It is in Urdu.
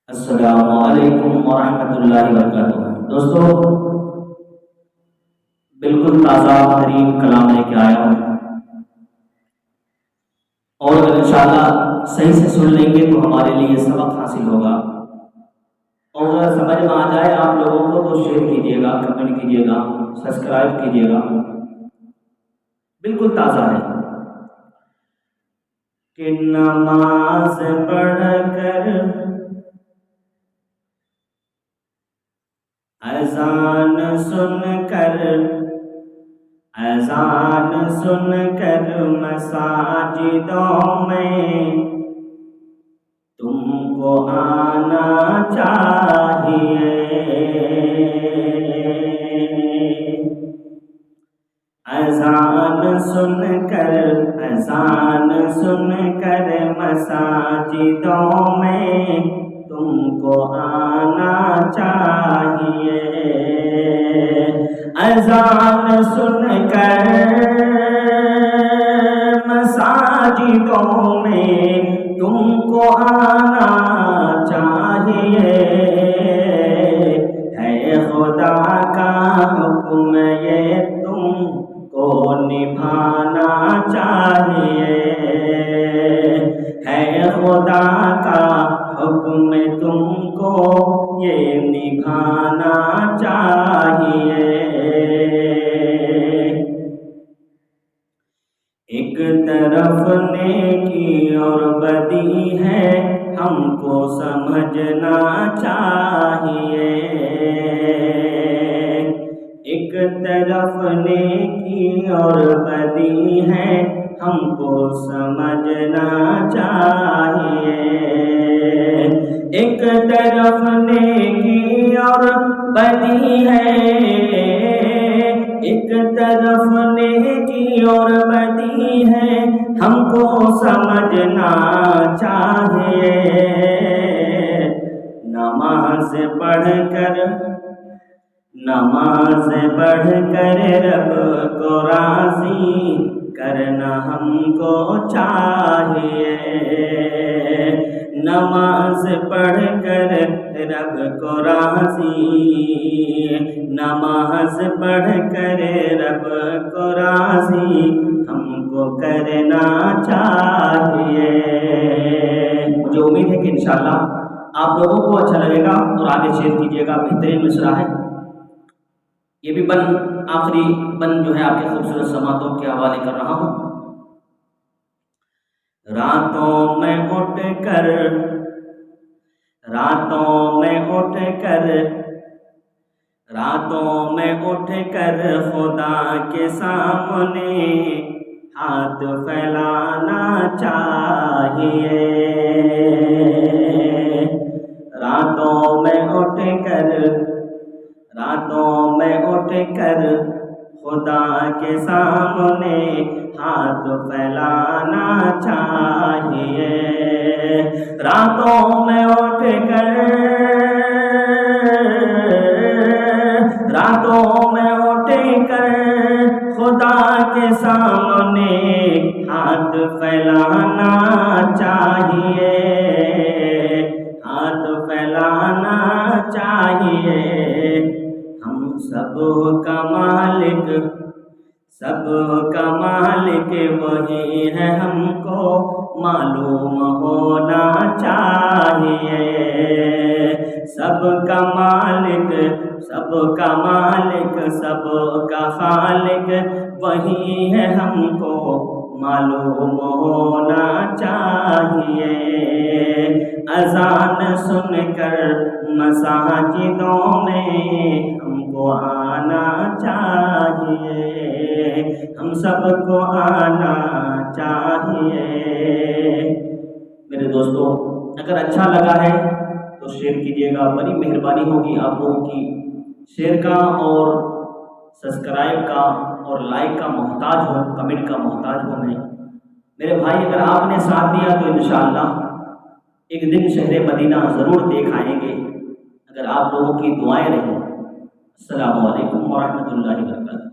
السلام علیکم ورحمۃ اللہ وبرکاتہ۔ دوستو، بالکل تازہ ترین کلام لے کے آیا ہوں، اور اگر انشاءاللہ صحیح سے سن لیں گے تو ہمارے لیے سبق حاصل ہوگا، اور اگر سمجھ میں آ جائے آپ لوگوں کو تو شیئر کیجیے گا، کمنٹ کیجیے گا، سبسکرائب کیجیے گا۔ بالکل تازہ ہے کہ نماز پڑھ کر اذان سن کر مساجدوں میں تم کو آنا چاہیے۔ اذان سن کر مساجدوں میں تم کو آنا چاہیے۔ اذان سن کر مساجدوں میں تم کو آنا چاہیے۔ ہے خدا کا حکم یہ تم کو نبھانا چاہیے۔ ہے خدا کا حکم تم کو یہ نبھانا چاہیے۔ ایک طرف نیکی اور بدی ہے، ہم کو سمجھنا چاہیے۔ ایک طرف نیکی اور بدی ہے، ہم کو سمجھنا چاہیے۔ ایک طرف نیکی اور بدی ہے، ایک طرف نیکی اور بدی ہے، ہم کو سمجھنا چاہیے۔ نماز پڑھ کر رب کو راضی کرنا ہم کو چاہیے۔ نماز پڑھ کر رب کو راضی، نماز پڑھ کر رب کو راضی ہم کو کرنا چاہیے۔ مجھے امید ہے کہ انشاءاللہ آپ لوگوں کو اچھا لگے گا اور آگے شیئر کیجیے گا۔ بہترین مصرع ہے یہ بھی، آخری بند جو ہے آپ کے خوبصورت سماعتوں کے حوالے کر رہا ہوں۔ راتوں میں اٹھ کر خدا کے سامنے ہاتھ پھیلانا چاہیے۔ راتوں میں اٹھ کر خدا کے سامنے ہاتھ پھیلانا چاہیے۔ راتوں میں اٹھ کر خدا کے سامنے ہاتھ پھیلانا چاہیے، ہاتھ پھیلانا چاہیے۔ ہم سب کا مالک وہی ہے، ہم کو معلوم ہونا چاہیے۔ سب کا مالک، سب کا خالق وہی ہے، ہم کو معلوم ہونا چاہیے۔ اذان سن کر مساجدوں میں ہم کو آنا چاہیے، ہم سب کو آنا چاہیے۔ میرے دوستو، اگر اچھا لگا ہے تو شیئر کیجیے گا، بڑی مہربانی ہوگی آپ لوگوں کی شیئر کا اور سبسکرائب کا اور لائک کا محتاج ہوں، کمنٹ کا محتاج ہوں میں۔ میرے بھائی، اگر آپ نے ساتھ دیا تو انشاءاللہ ایک دن شہر مدینہ ضرور دیکھ آئیں گے، اگر آپ لوگوں کی دعائیں رہیں۔ السلام علیکم ورحمۃ اللہ وبرکاتہ۔